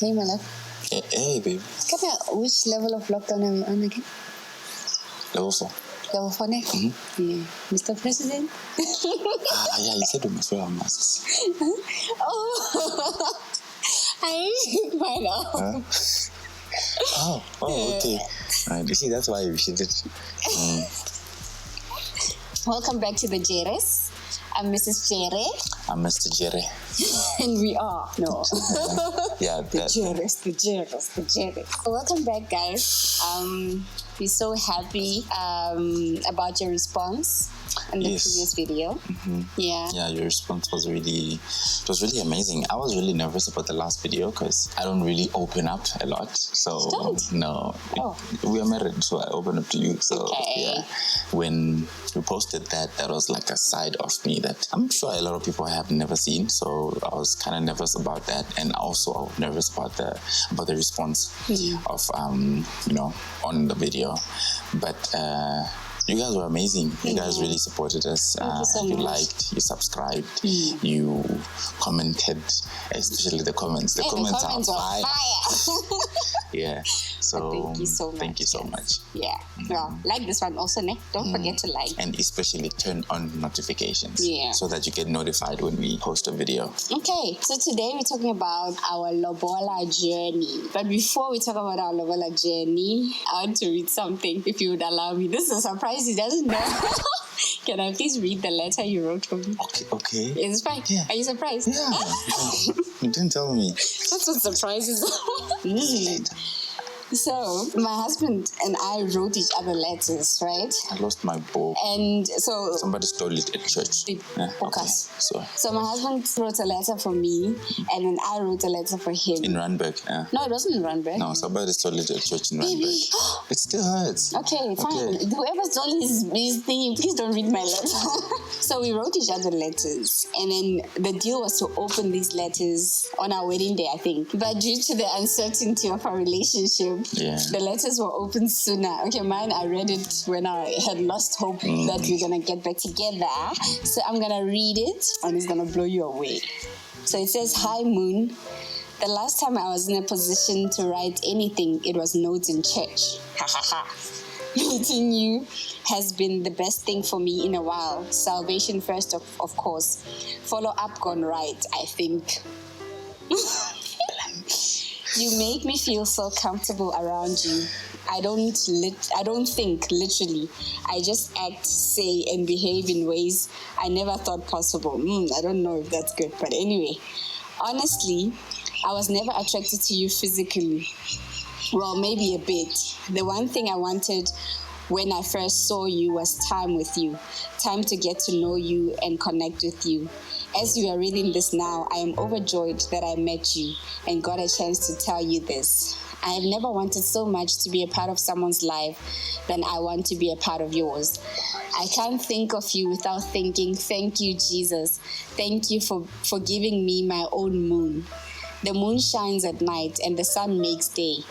Hey, my love. Hey, babe. Which level of lockdown are we on again? Level 4. Level 4 now? Mm-hmm. Yeah. Mr. President? Yeah, you said we must wear our masks. Oh, I didn't find out. Okay. You see, that's why we should do. Welcome back to the Jeres. I'm Mrs Jere. I'm Mr Jere. And we are. No. The Jeres. Welcome back, guys. We're so happy about your response in the previous video. Mm-hmm. Yeah, your response was really amazing. I was really nervous about the last video because I don't really open up a lot. So no, we are married, so I open up to you. So when we posted that was like a side of me that I'm sure a lot of people have never seen. So I was kind of nervous about that, and also nervous about the response of on the video, but. You guys were amazing. You guys really supported us. Thank you so much. Liked, you subscribed, you commented, especially the comments. The comments are fire. Yeah. So thank you so much. Thank you so much. Yeah. Well, like this one also, ne? Don't forget to like. And especially turn on notifications. Yeah. So that you get notified when we post a video. Okay. So today we're talking about our Lobola journey. But before we talk about our Lobola journey, I want to read something, if you would allow me. This is a surprise. He doesn't know. Can I please read the letter you wrote for me? Okay. It's fine. Yeah. Are you surprised? Yeah. You didn't tell me. That's what surprises. So, my husband and I wrote each other letters, right? I lost my book. And so... Somebody stole it at church. Okay. So my husband wrote a letter for me, and then I wrote a letter for him. In Randburg, yeah. No, it wasn't in Randburg. No, somebody stole it at church in Randburg. It still hurts. Okay, fine. Okay. Whoever stole his thing, please don't read my letter. So we wrote each other letters, and then the deal was to open these letters on our wedding day, I think. But due to the uncertainty of our relationship, the letters were opened sooner. Okay, mine, I read it when I had lost hope that we're going to get back together. So I'm going to read it, and it's going to blow you away. So it says, "Hi, Moon. The last time I was in a position to write anything, it was notes in church. Ha ha ha. Meeting you has been the best thing for me in a while. Salvation first, of course. Follow up gone right, I think. You make me feel so comfortable around you. I don't think literally. I just act, say, and behave in ways I never thought possible. I don't know if that's good, but anyway. Honestly, I was never attracted to you physically. Well, maybe a bit. The one thing I wanted when I first saw you was time with you. Time to get to know you and connect with you. As you are reading this now, I am overjoyed that I met you and got a chance to tell you this. I have never wanted so much to be a part of someone's life than I want to be a part of yours. I can't think of you without thinking, thank you, Jesus. Thank you for giving me my own moon. The moon shines at night and the sun makes day.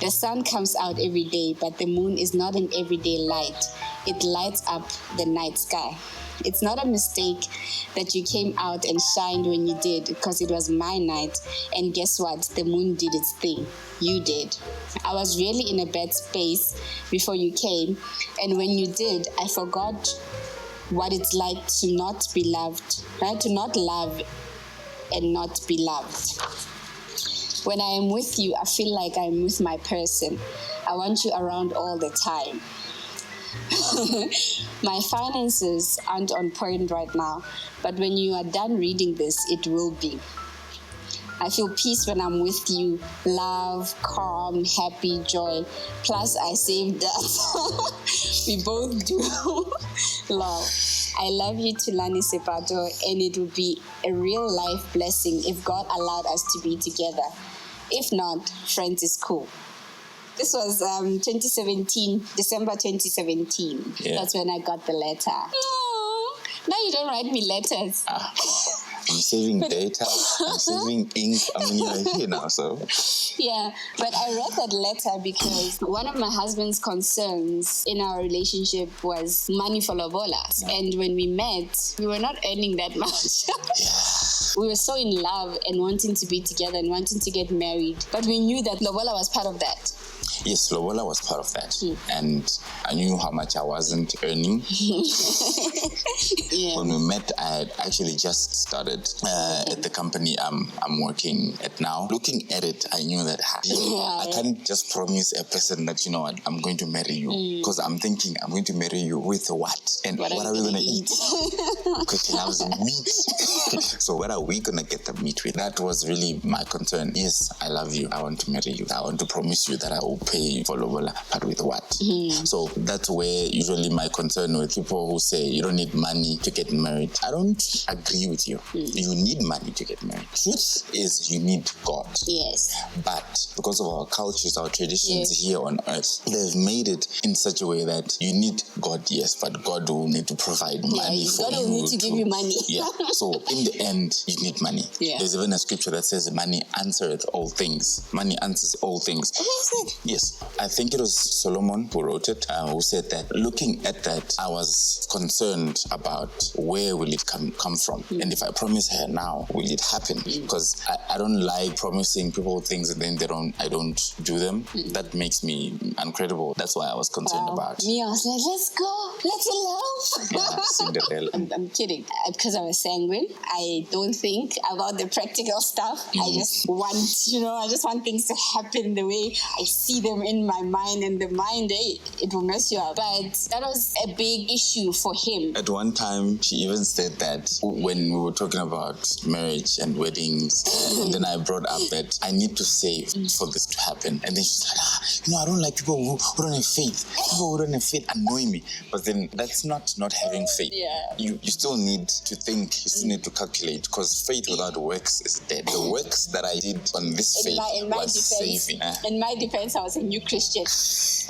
The sun comes out every day, but the moon is not an everyday light. It lights up the night sky. It's not a mistake that you came out and shined when you did, because it was my night. And guess what? The moon did its thing. You did. I was really in a bad space before you came, and when you did, I forgot what it's like to not be loved, right? To not love and not be loved. When I am with you, I feel like I'm with my person. I want you around all the time. My finances aren't on point right now, but when you are done reading this, it will be. I feel peace when I'm with you, love, calm, happy, joy. Plus, I saved that. We both do. Love. I love you, Tulani Sepato, and it would be a real life blessing if God allowed us to be together. If not, friends is cool. This was 2017, December 2017. Yeah. That's when I got the letter. Oh, now you don't write me letters. I'm saving data, I'm saving ink. I mean, you're here now, so. Yeah, but I read that letter because one of my husband's concerns in our relationship was money for Lobola. Yeah. And when we met, we were not earning that much. we were so in love and wanting to be together and wanting to get married. But we knew that Lobola was part of that. Yes, Lobola was part of that. And I knew how much I wasn't earning. Yeah. When we met, I had actually just started at the company I'm working at now. Looking at it, I knew that I can't just promise a person that, you know what, I'm going to marry you. Because I'm thinking, I'm going to marry you with what? And what are we going to eat? Because she loves meat. So what are we going to get the meat with? That was really my concern. Yes, I love you. I want to marry you. I want to promise you that I will pay for Lobola, but with what? So that's where usually my concern with people who say you don't need money to get married. I don't agree with you. You need money to get married. Truth is you need God. Yes. But because of our cultures, our traditions here on earth, they've made it in such a way that you need God, yes, but God will need to provide money for you. God will need to give you money. Yeah. So in the end, you need money. Yeah. There's even a scripture that says money answereth all things. Money answers all things. Yes. I think it was Solomon who wrote it, who said that looking at that, I was concerned about where will it come from. And if I promise her now, will it happen? Because I don't like promising people things and then I don't do them. That makes me incredible. That's why I was concerned about. Me, I was like, let's go. Let's love. Yeah, Cinderella. I'm kidding. Because I was sanguine, I don't think about the practical stuff. I just want things to happen the way I see them in my mind, and the mind, it will mess you up. But that was a big issue for him. At one time, she even said that when we were talking about marriage and weddings, and then I brought up that I need to save for this to happen. And then she's like, I don't like people who don't have faith. People who don't have faith annoy me. But then that's not having faith. Yeah. You still need to think, you still need to calculate, because faith without works is dead. The works that I did on this faith was saving. In my defense, I was a new Christian.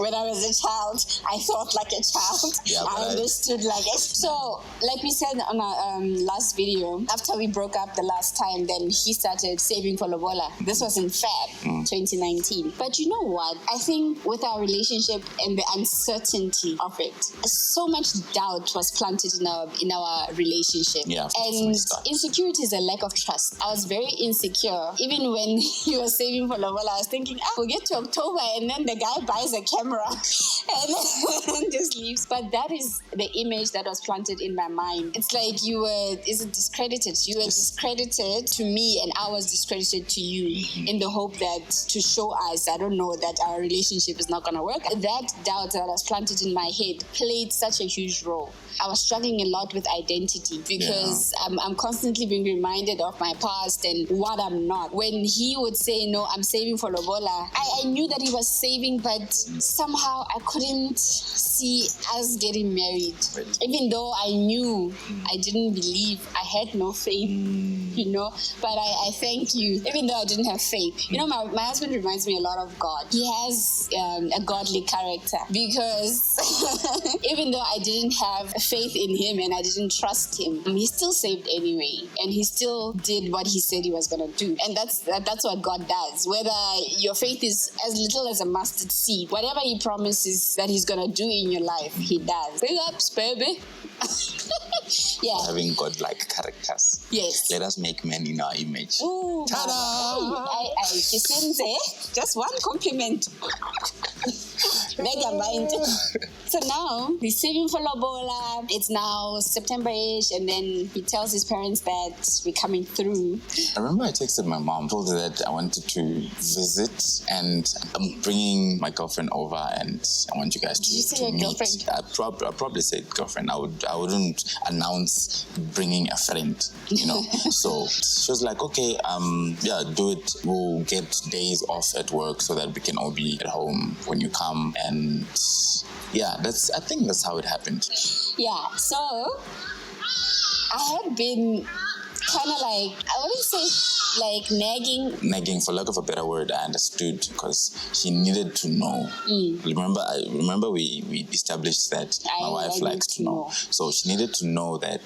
When I was a child, I thought like a child. Yeah, I understood like it. So, like we said on our last video, after we broke up the last time, then he started saving for Lobola. This was in Feb 2019. But you know what? I think with our relationship and the uncertainty of it, so much doubt was planted in our relationship. Yeah, and insecurity is a lack of trust. I was very insecure. Even when he was saving for Lobola, I was thinking, we'll get to October and then the guy buys a camera and then just leaves. But that is the image that was planted in my mind. It's like you were discredited. You were discredited to me and I was discredited to you in the hope that to show us, I don't know, that our relationship is not going to work. That doubt that was planted in my head played such a huge role. I was struggling a lot with identity because I'm constantly being reminded of my past and what I'm not. When he would say, no, I'm saving for Lobola, I knew that he was saving, but somehow I couldn't see us getting married. Right. Even though I knew, I didn't believe, I had no faith, but I thank you. Even though I didn't have faith. My husband reminds me a lot of God. He has a godly character because even though I didn't have faith in him and I didn't trust him, he still saved anyway, and he still did what he said he was going to do. And that's what God does. Whether your faith is as little as a mustard seed, whatever he promises that he's going to do in your life, he does. Big ups, baby. Yeah. Having God-like characters. Yes. Let us make men in our image. Ooh, ta-da! Just one compliment. Mega mind. So now he's saving for Lobola. It's now September-ish, and then he tells his parents that we're coming through. I remember I texted my mom, told her that I wanted to visit, and I'm bringing my girlfriend over, and I want you guys to Did you say your meet. girlfriend? I probably said girlfriend. I wouldn't announce bringing a friend, So she was like, okay, do it. We'll get days off at work so that we can all be at home when you come. And yeah, I think that's how it happened. Yeah, so I had been kind of like, I wouldn't say like nagging, for lack of a better word. I understood because she needed to know. Remember we established that my wife likes to know. So she needed to know that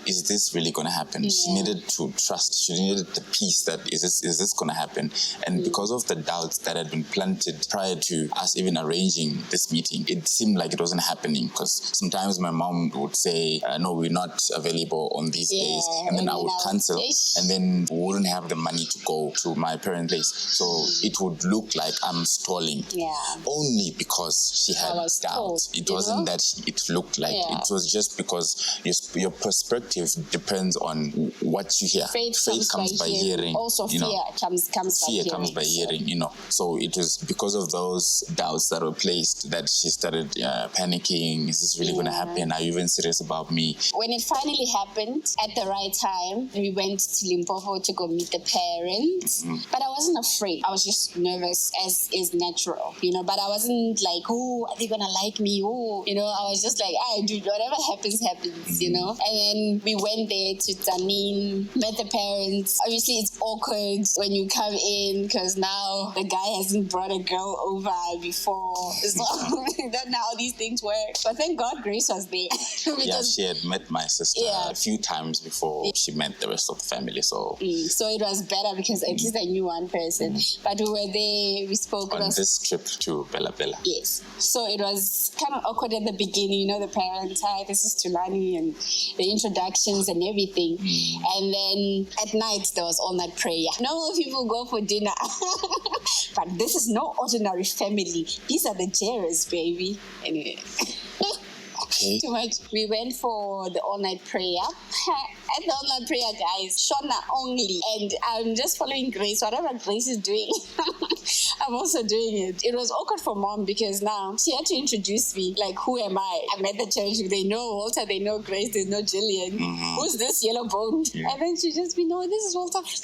is this really going to happen? Yeah. She needed to trust. She needed the peace that is this going to happen? And because of the doubts that had been planted prior to us even arranging this meeting, it seemed like it wasn't happening, because sometimes my mom would say, no, we're not available on these days, and then I would cancel, and then we wouldn't have the money to go to my parents' place. So it would look like I'm stalling. Yeah. Only because she had doubts. It wasn't that it looked like. It was just because your perspective depends on what you hear. Faith comes by hearing. Also, fear comes by hearing. So it was because of those doubts that were placed that she started panicking. Is this really going to happen? Are you even serious about me? When it finally happened at the right time, we went to Limpopo to go meet the parents. But I wasn't afraid. I was just nervous, as is natural, But I wasn't like, oh, are they gonna like me? Oh, I was just like, dude, whatever happens, And then we went there to Tanin, met the parents. Obviously, it's awkward when you come in because now the guy hasn't brought a girl over before. So I don't know how these things work. But thank God Grace was there. Because she had met my sister a few times before she met the rest of the family. So it was better because at least I knew one person. But we were there, we spoke. On this trip to Bella Bella. Yes. So it was kind of awkward at the beginning, the parents, hi, this is Tulani, and the introductions and everything. And then at night, there was all-night prayer. Normal people go for dinner. But this is no ordinary family. These are the Jeres, baby. Anyway. Okay. Too much. We went for the all-night prayer. At the all-night prayer, guys, Shona only. And I'm just following Grace. Whatever Grace is doing, I'm also doing it. It was awkward for Mom because now she had to introduce me. Like, who am I? I'm at the church. They know Walter. They know Grace. They know Jillian. Who's this yellow bone? Yeah. And then she just, this is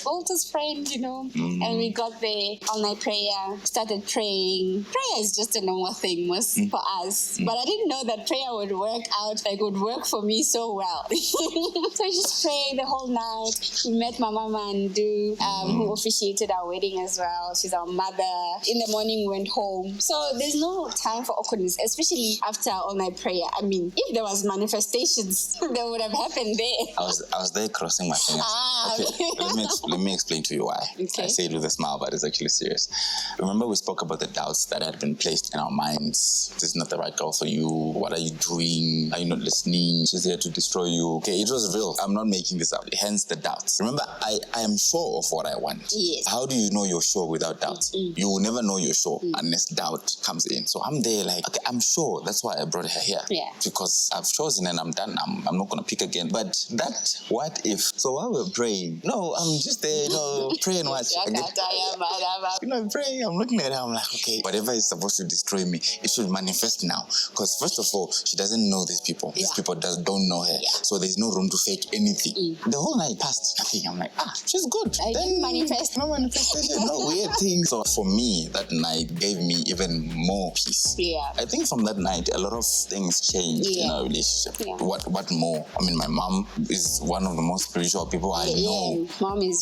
Walter's friend, And we got there, all-night prayer, started praying. Prayer is just a normal thing for us. But I didn't know that prayer would work out, would work for me so well. So I just prayed the whole night. We met my mama Ndu, who officiated our wedding as well. She's our mother. In the morning, we went home. So there's no time for awkwardness, especially after all-night prayer. I mean, if there was manifestations, that would have happened there. I was there crossing my fingers. Okay, let me explain to you why. Okay. I say it with a smile, but it's actually serious. Remember we spoke about the doubts that had been placed in our minds. This is not the right girl for you. What are you doing? Are you not listening? She's here to destroy you. Okay, it was real. I'm not making this up. Hence the doubts. Remember, I am sure of what I want. Yes. How do you know you're sure without doubts? You will never know you're sure unless doubt comes in. So I'm there like, okay, I'm sure. That's why I brought her here. Yeah. Because I've chosen and I'm done. I'm not going to pick again. But that, what if? So while we're praying, no, I'm just there, praying what? Praying. I'm looking at her. I'm like, okay, whatever is supposed to destroy me, it should manifest now. Because first of all, she doesn't know these people. These people don't know her. Yeah. So there's no room to fake anything. The whole night passed, nothing. I'm like, she's good. I didn't manifest. No manifestation, no weird things. So for me, that night gave me even more peace. Yeah. I think from that night, a lot of things changed in our relationship. Yeah. What more? I mean, my mom is one of the most spiritual people I know. Mom is,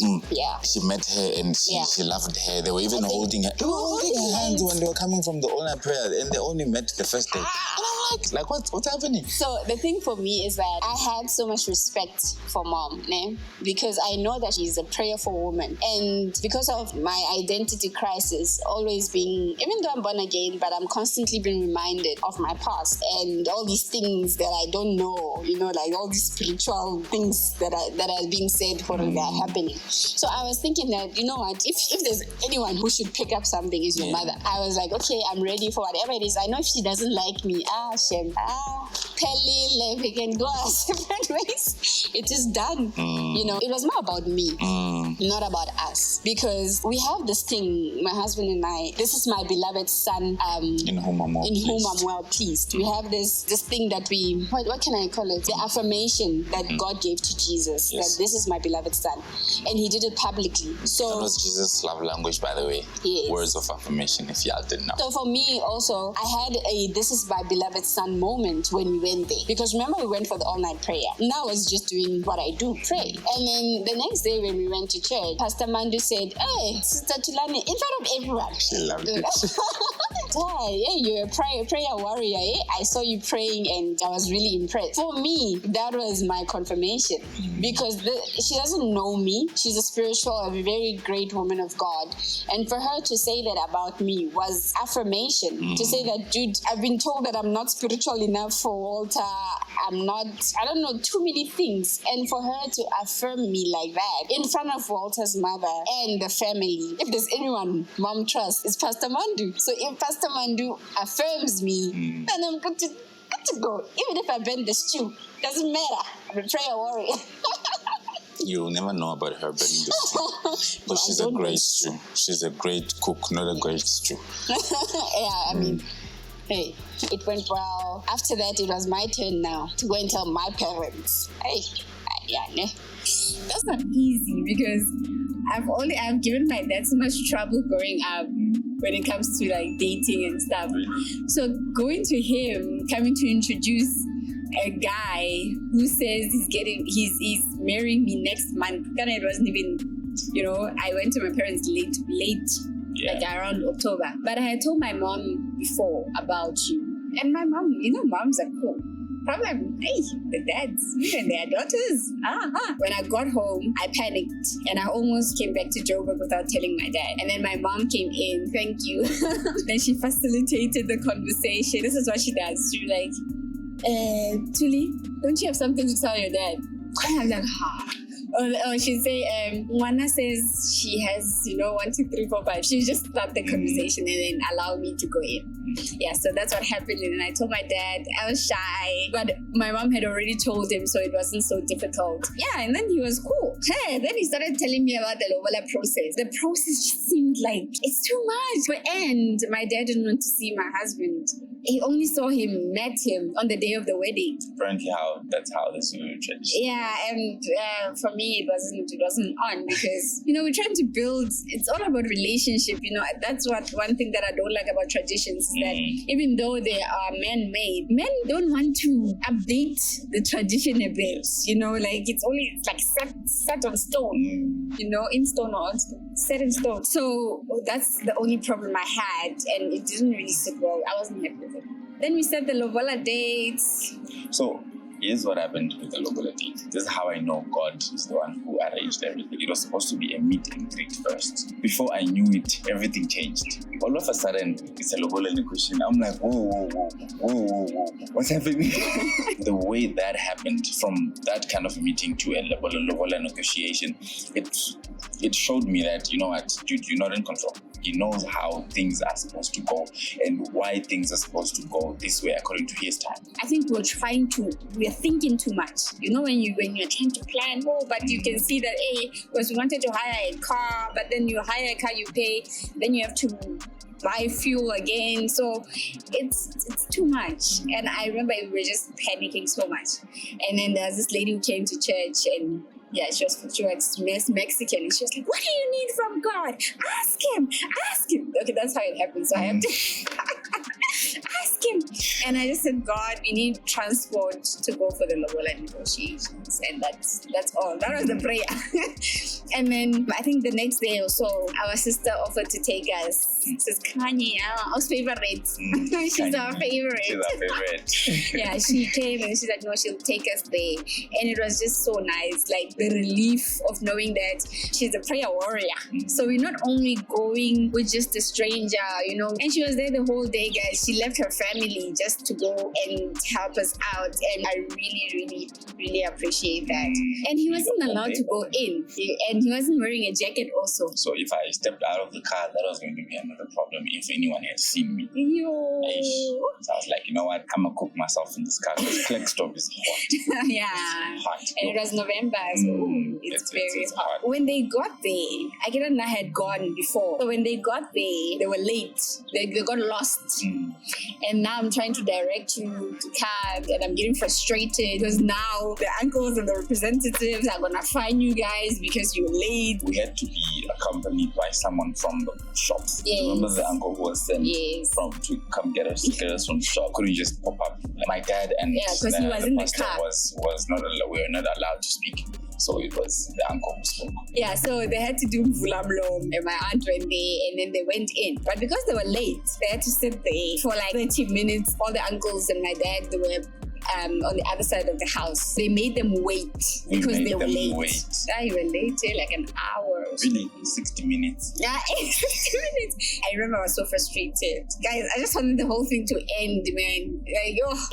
She met her and she loved her. They were even holding her. They were holding her hands when they were coming from the all-night prayer, and they only met the first day. And I'm like what's happening? So the thing for me is that I had so much respect for Mom, because I know that she's a prayerful woman. And because of my identity crisis, always being, even though I'm born again, but I'm constantly being reminded of my past and all these things that I don't know, like all these spiritual things that are being said that are happening. So I was thinking that, you know what, if there's anyone who should pick up something, is your mother. I was like, okay, I'm ready for whatever it is. I know if she doesn't like me, shame. Pelly, we can go our separate ways. It is done. It was more about me, not about us. Because we have this thing, my husband and I, this is my beloved son, in whom I'm well pleased. We have this thing that we, what can I call it? The affirmation that God gave to Jesus, that this is my beloved son. And he did it publicly. So that was Jesus' love language, by the way. Yes. Words of affirmation, if y'all didn't know. So for me also, I had a this is my beloved son moment when we went there. Because remember we went for the all-night prayer. Now I was just doing what I do, pray. And then the next day when we went to church, Pastor Mandu said, hey, Sister Tulani, in front of everyone. She loved it. You're a prayer warrior. I saw you praying and I was really impressed. For me, that was my confirmation because she doesn't know me. She's a spiritual, a very great woman of God. And for her to say that about me was affirmation. To say that, dude, I've been told that I'm not spiritual enough for Walter. I'm not, I don't know, too many things. And for her to affirm me like that in front of Walter's mother and the family, if there's anyone mom trusts, it's Pastor Mandu. So if Pastor Mandu affirms me, then I'm good to go. Even if I bend the stew, doesn't matter. I'm a prayer warrior. You'll never know about her burning the stew. But she's a great stew. She's a great cook, not a great stew. I mean, hey, it went well. After that, it was my turn now to go and tell my parents. That's not easy because I've given my dad so much trouble growing up when it comes to like dating and stuff. So going to him, coming to introduce a guy who says he's marrying me next month. It wasn't even, I went to my parents late, like around October. But I had told my mom before about you. And my mom, moms are cool. Problem, the dads, even their daughters. When I got home, I panicked and I almost came back to Joburg without telling my dad. And then my mom came in, thank you. Then she facilitated the conversation. This is what she does. She's like, Tuli, don't you have something to tell your dad? And I'm like, Or she'd say, Mwana says she has, 1, 2, 3, 4, 5. She just start the conversation and then allow me to go in. Yeah, so that's what happened. And I told my dad, I was shy, but my mom had already told him, so it wasn't so difficult. Yeah, and then he was cool. Hey, then he started telling me about the Lobola process. The process just seemed like it's too much. And my dad didn't want to see my husband. He only met him on the day of the wedding. Apparently, that's how this is tradition. Yeah, and for me, it wasn't on because we're trying to build. It's all about relationship. That's one thing that I don't like about traditions is that even though they are man-made, men don't want to update the tradition a bit. It's like set on stone. In stone or on stone, set in stone. So that's the only problem I had, and it didn't really sit well. I wasn't happy with it. Then we set the Lobola dates. So here's what happened with the Lobola date. This is how I know God is the one who arranged everything. It was supposed to be a meet and greet first. Before I knew it, everything changed. All of a sudden, it's a Lobola negotiation. I'm like, whoa, what's happening? The way that happened, from that kind of meeting to a Lobola negotiation, it showed me that, dude, you're not in control. He knows how things are supposed to go and why things are supposed to go this way according to his time. I think we're thinking too much. When you're trying to plan, but you can see that, because we wanted to hire a car, but then you hire a car, you pay, then you have to buy fuel again. So it's too much. And I remember we were just panicking so much. And then there's this lady who came to church and she was Mexican, and she was like, what do you need from God? Ask him. Okay, that's how it happened. So I have to ask him. And I just said, God, we need transport to go for the Lobola negotiations. And that's all. That was the prayer. And then I think the next day or so, our sister offered to take us. Says, Kanye, our favorite. She's our favorite. Yeah, she came and she's like, no, she'll take us there. And it was just so nice. Like the relief of knowing that she's a prayer warrior. So we're not only going with just a stranger, and she was there the whole day, guys. She left her family just to go and help us out. And I really, really, really appreciate that. And he wasn't allowed to go in. And he wasn't wearing a jacket also. So if I stepped out of the car, that was going to be another problem if anyone had seen me. So I was like, you know what? I'm going to cook myself in this car because Kleckstop is hot. Yeah. Hot. And it was November, so it's very hot. When they got there, Akira and I had gone before. So when they got there, they were late. They got lost. And now I'm trying to direct you to cab and I'm getting frustrated because now the uncles and the representatives are going to fine you guys because you're late. We had to be accompanied by someone from the shops. Yes. Remember the uncle who was sent to come get us from the shop? Couldn't just pop up. My dad and because he was in the car. was not allowed. We were not allowed to speak. So it was the uncle who spoke. Yeah, so they had to do Vulamlom, and my aunt went there, and then they went in. But because they were late, they had to sit there for like 30 minutes. All the uncles and my dad, they were on the other side of the house. They made them wait because they were late. Yeah, you were late, like an hour or so. Really? 60 minutes? Yeah, 60 minutes. I remember I was so frustrated. Guys, I just wanted the whole thing to end, man.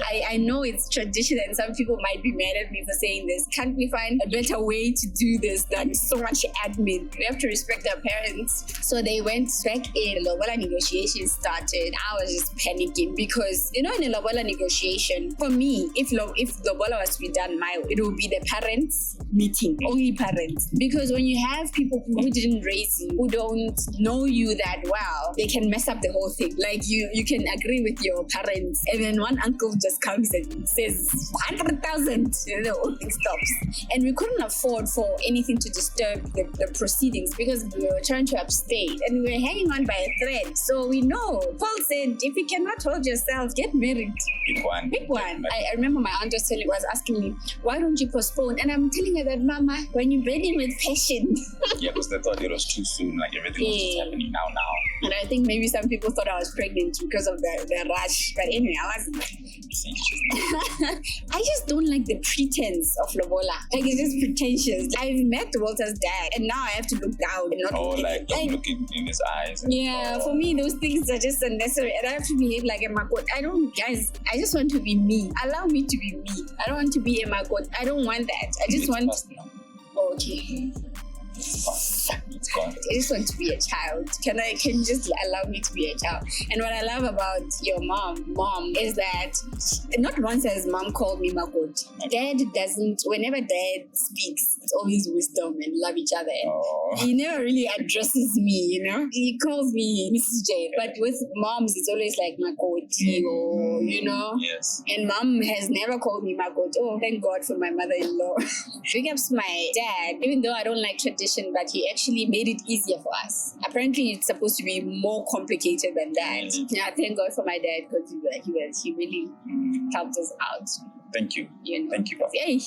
Like, I know it's tradition and some people might be mad at me for saying this. Can't we find a better way to do this than so much admin? We have to respect our parents. So they went back in. Lobola negotiations started. I was just panicking because, in a Lobola negotiation, for me, if Lobola was to be done my way, it would be the parents meeting, only parents. Because when you have people who didn't raise you, who don't know you that well, they can mess up the whole thing. Like you can agree with your parents, and then one uncle just comes and says 100,000, the whole thing stops. And we couldn't afford for anything to disturb the proceedings because we were trying to abstain and we were hanging on by a thread. So we know. Paul said, if you cannot hold yourself, get married. Pick one. I remember my aunt was asking me, why don't you postpone? And I'm telling her that, Mama, when you're ready with passion. Yeah, because they thought it was too soon, like everything was just happening now. And I think maybe some people thought I was pregnant because of the rush. But anyway, I wasn't. I just don't like the pretense of Lobola. Like, it's just pretentious. I've met Walter's dad, and now I have to look down and not don't look in his eyes. For me, those things are just unnecessary, and I have to behave like a makot. I just want to be me. Allow me to be me. I don't want to be a makot. I don't want that. I just want. Okay. It's gone. I just want to be a child. Can you just allow me to be a child? And what I love about your mom, is that not once has mom called me Makot. Dad doesn't. Whenever dad speaks, it's always wisdom and love each other. He never really addresses me, He calls me Mrs Jere. But with moms, it's always like Makoti, or, Yes. And mom has never called me Makot. Oh, thank God for my mother-in-law. Big ups my dad, even though I don't like tradition, but he actually made it easier for us. Apparently, it's supposed to be more complicated than that. Yeah, thank God for my dad because he really helped us out. Thank you. Thank you, Papa. Hey,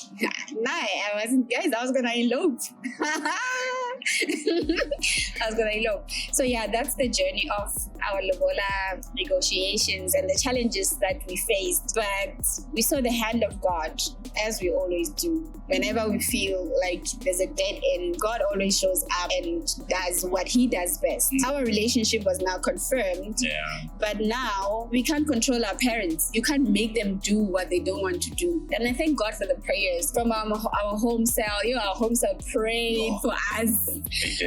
I was gonna elope. So yeah, that's the journey of our Lobola negotiations and the challenges that we faced. But we saw the hand of God, as we always do. Whenever we feel like there's a dead end, God always shows up and does what he does best. Our relationship was now confirmed. Yeah. But now we can't control our parents. You can't make them do what they don't want to do. And I thank God for the prayers from our home cell. Our home cell prayed for us.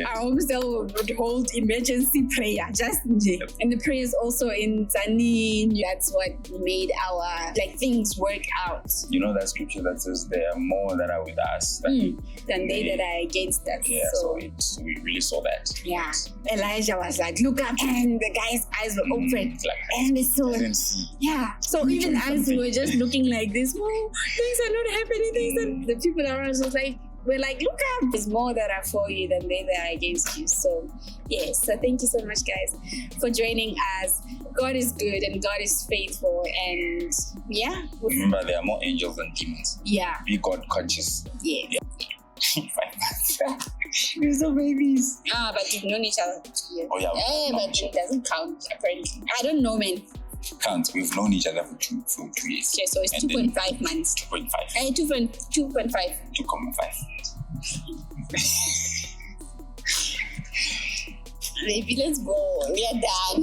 Our home cell would hold emergency prayer, and the prayers also in Zani. That's what made our things work out. You know that scripture that says there are more that are with us than they that are against us. Yeah, so we really saw that. Yeah. Elijah was like, look up, and the guy's eyes were open. And we saw it. Yeah. So even as we were just looking like this, things are not happening, the people around us was like, we're like, look up, there's more that are for you than they that are against you. So yes, so thank you so much, guys, for joining us. God is good and God is faithful, and remember, there are more angels than demons. Yeah. Be God conscious. Yeah. 5 months. We're so babies. But we've known each other for 2 years. Oh yeah. But it doesn't count, apparently. I don't know, man. Counts. We've known each other for 2 years. Okay, so it's 2.5 months. 2.5. 2.5. 2.5. Maybe let's go. We are done.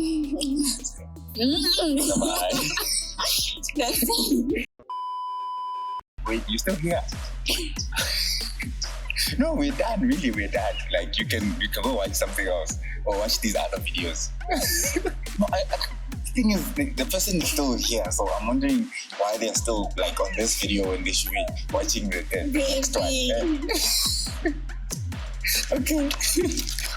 Bye. That's it. Wait, you still here? No, we're done. Really, we're done. Like you can go watch something else or watch these other videos. No, the thing is, the person is still here, so I'm wondering why they're still on this video when they should be watching the next one. Okay.